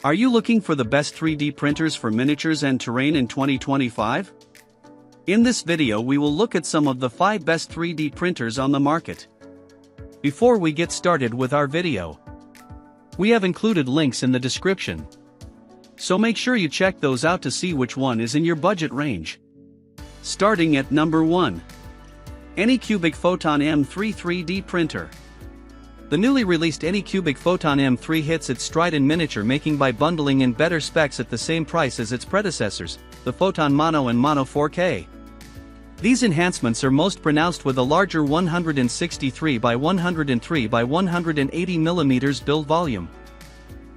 Are you looking for the best 3D printers for miniatures and terrain in 2025? In this video we will look at some of the 5 best 3D printers on the market. Before we get started with our video, we have included links in the description, so make sure you check those out to see which one is in your budget range. Starting at number 1. Anycubic Photon M3 3D Printer. The newly released Anycubic Photon M3 hits its stride in miniature making by bundling in better specs at the same price as its predecessors, the Photon Mono and Mono 4K. These enhancements are most pronounced with a larger 163 by 103 by 180 mm build volume.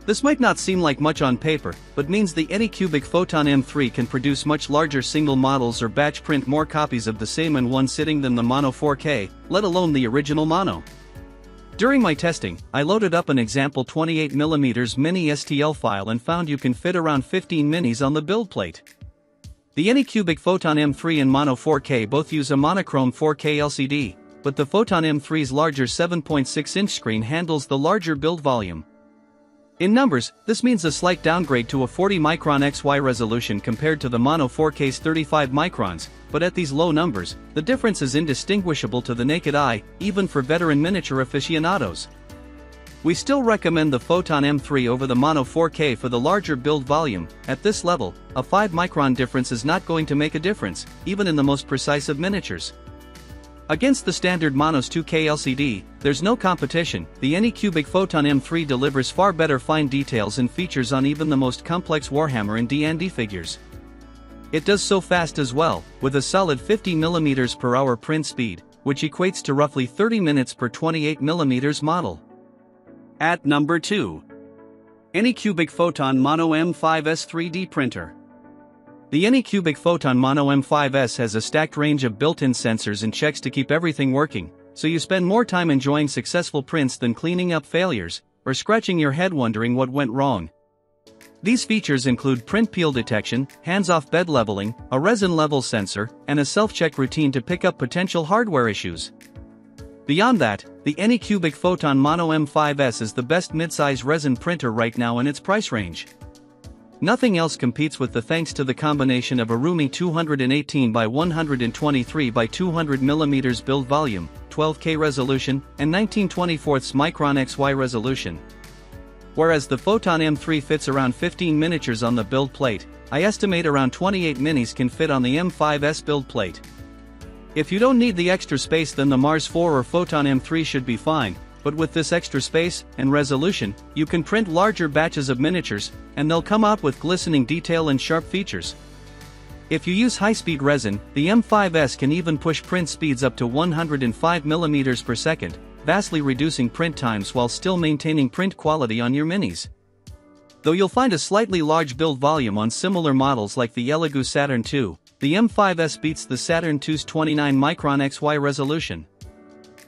This might not seem like much on paper, but means the Anycubic Photon M3 can produce much larger single models or batch print more copies of the same in one sitting than the Mono 4K, let alone the original Mono. During my testing, I loaded up an example 28mm mini STL file and found you can fit around 15 minis on the build plate. The Anycubic Photon M3 and Mono 4K both use a monochrome 4K LCD, but the Photon M3's larger 7.6-inch screen handles the larger build volume. In numbers, this means a slight downgrade to a 40-micron XY resolution compared to the Mono 4K's 35 microns, but at these low numbers, the difference is indistinguishable to the naked eye, even for veteran miniature aficionados. We still recommend the Photon M3 over the Mono 4K for the larger build volume. At this level, a 5-micron difference is not going to make a difference, even in the most precise of miniatures. Against the standard Mono's 2K LCD, there's no competition. The Anycubic Photon M3 delivers far better fine details and features on even the most complex Warhammer and D&D figures. It does so fast as well, with a solid 50 mm per hour print speed, which equates to roughly 30 minutes per 28 mm model. At number 2. Anycubic Photon Mono M5S 3D Printer. The Anycubic Photon Mono M5S has a stacked range of built-in sensors and checks to keep everything working, so you spend more time enjoying successful prints than cleaning up failures, or scratching your head wondering what went wrong. These features include print peel detection, hands-off bed leveling, a resin level sensor, and a self-check routine to pick up potential hardware issues. Beyond that, the Anycubic Photon Mono M5S is the best mid-size resin printer right now in its price range. Nothing else competes with thanks to the combination of a roomy 218 by 123 by 200 mm build volume, 12K resolution, and 19/24 micron XY resolution. Whereas the Photon M3 fits around 15 miniatures on the build plate, I estimate around 28 minis can fit on the M5S build plate. If you don't need the extra space, then the Mars 4 or Photon M3 should be fine. But with this extra space and resolution, you can print larger batches of miniatures, and they'll come out with glistening detail and sharp features. If you use high-speed resin, the M5S can even push print speeds up to 105 mm per second, vastly reducing print times while still maintaining print quality on your minis. Though you'll find a slightly large build volume on similar models like the Elegoo Saturn II, the M5S beats the Saturn II's 29-micron XY resolution.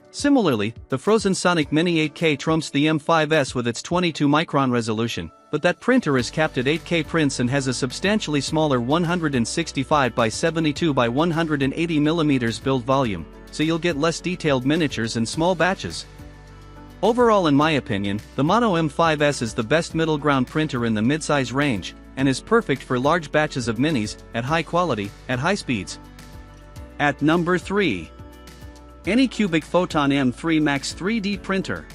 Similarly, the Frozen Sonic Mini 8K trumps the M5S with its 22-micron resolution, but that printer is capped at 8K prints and has a substantially smaller 165 by 72 by 180 mm build volume, so you'll get less detailed miniatures and small batches. Overall, in my opinion, the Mono M5S is the best middle ground printer in the mid-size range, and is perfect for large batches of minis, at high quality, at high speeds. At number 3. Anycubic Photon M3 Max 3D Printer.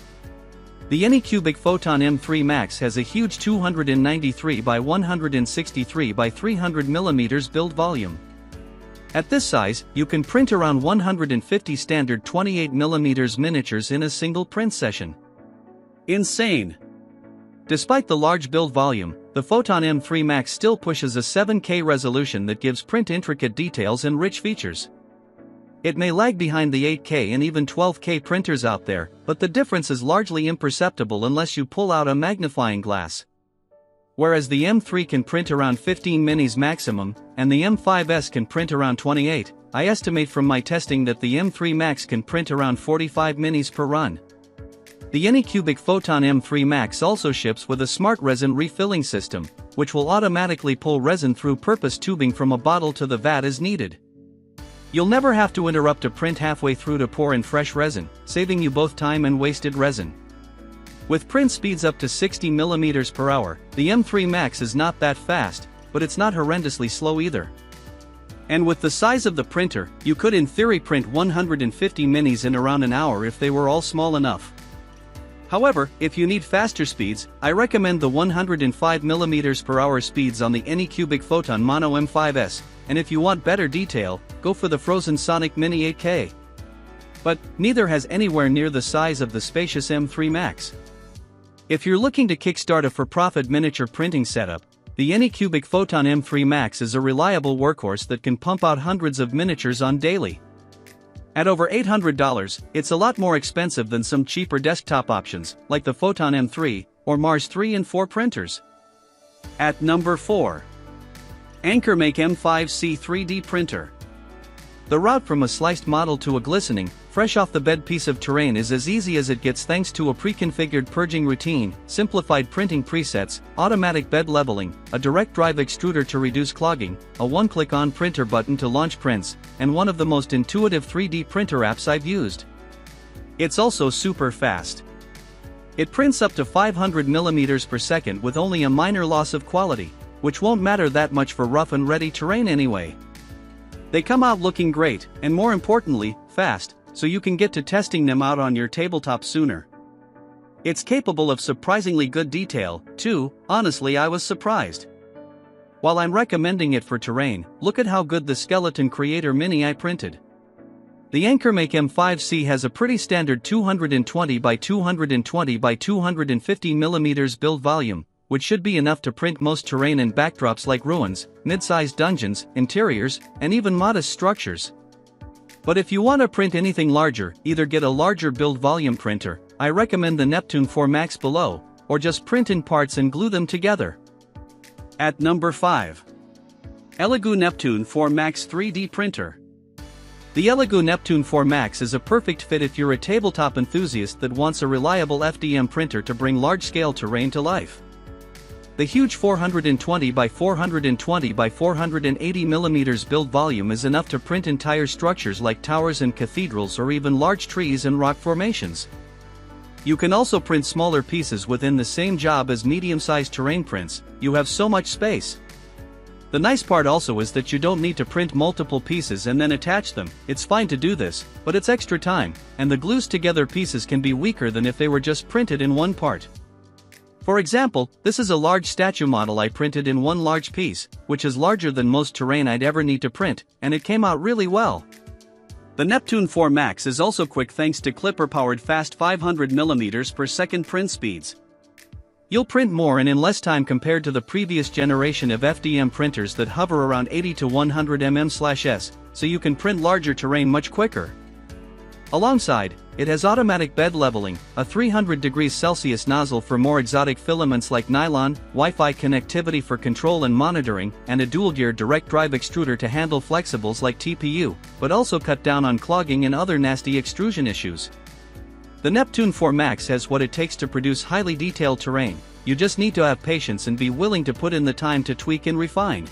The Anycubic Photon M3 Max has a huge 293 by 163 by 300 mm build volume. At this size, you can print around 150 standard 28 mm miniatures in a single print session. Insane! Despite the large build volume, the Photon M3 Max still pushes a 7K resolution that gives print intricate details and rich features. It may lag behind the 8K and even 12K printers out there, but the difference is largely imperceptible unless you pull out a magnifying glass. Whereas the M3 can print around 15 minis maximum, and the M5S can print around 28, I estimate from my testing that the M3 Max can print around 45 minis per run. The Anycubic Photon M3 Max also ships with a smart resin refilling system, which will automatically pull resin through purpose tubing from a bottle to the vat as needed. You'll never have to interrupt a print halfway through to pour in fresh resin, saving you both time and wasted resin. With print speeds up to 60 mm per hour, the M3 Max is not that fast, but it's not horrendously slow either. And with the size of the printer, you could in theory print 150 minis in around an hour if they were all small enough. However, if you need faster speeds, I recommend the 105 mm per hour speeds on the Anycubic Photon Mono M5S, and if you want better detail, go for the Frozen Sonic Mini 8K. But neither has anywhere near the size of the spacious M3 Max. If you're looking to kickstart a for-profit miniature printing setup, the Anycubic Photon M3 Max is a reliable workhorse that can pump out hundreds of miniatures on daily. At over $800, it's a lot more expensive than some cheaper desktop options, like the Photon M3, or Mars 3 and 4 printers. At number 4. Ankermake M5C 3D Printer. The route from a sliced model to a glistening, fresh-off-the-bed piece of terrain is as easy as it gets thanks to a pre-configured purging routine, simplified printing presets, automatic bed leveling, a direct drive extruder to reduce clogging, a one-click on printer button to launch prints, and one of the most intuitive 3D printer apps I've used. It's also super fast. It prints up to 500 mm per second with only a minor loss of quality, which won't matter that much for rough and ready terrain anyway. They come out looking great, and more importantly, fast, so you can get to testing them out on your tabletop sooner. It's capable of surprisingly good detail, too. Honestly, I was surprised. While I'm recommending it for terrain, look at how good the Skeleton Creator Mini I printed. The Ankermake M5C has a pretty standard 220 by 220 by 250 mm build volume, which should be enough to print most terrain and backdrops like ruins, mid-sized dungeons, interiors, and even modest structures. But if you want to print anything larger, either get a larger build volume printer, I recommend the Neptune 4 Max below, or just print in parts and glue them together. At number 5. Elegoo Neptune 4 Max 3D Printer. The Elegoo Neptune 4 Max is a perfect fit if you're a tabletop enthusiast that wants a reliable FDM printer to bring large-scale terrain to life. The huge 420 by 420 by 480 mm build volume is enough to print entire structures like towers and cathedrals or even large trees and rock formations. You can also print smaller pieces within the same job as medium-sized terrain prints. You have so much space. The nice part also is that you don't need to print multiple pieces and then attach them. It's fine to do this, but it's extra time, and the glues together pieces can be weaker than if they were just printed in one part. For example, this is a large statue model I printed in one large piece, which is larger than most terrain I'd ever need to print, and it came out really well. The Neptune 4 Max is also quick thanks to Clipper-powered fast 500 mm per second print speeds. You'll print more and in less time compared to the previous generation of FDM printers that hover around 80 to 100 mm/s, so you can print larger terrain much quicker. Alongside, it has automatic bed leveling, a 300 degrees Celsius nozzle for more exotic filaments like nylon, Wi-Fi connectivity for control and monitoring, and a dual-gear direct drive extruder to handle flexibles like TPU, but also cut down on clogging and other nasty extrusion issues. The Neptune 4 Max has what it takes to produce highly detailed terrain. You just need to have patience and be willing to put in the time to tweak and refine.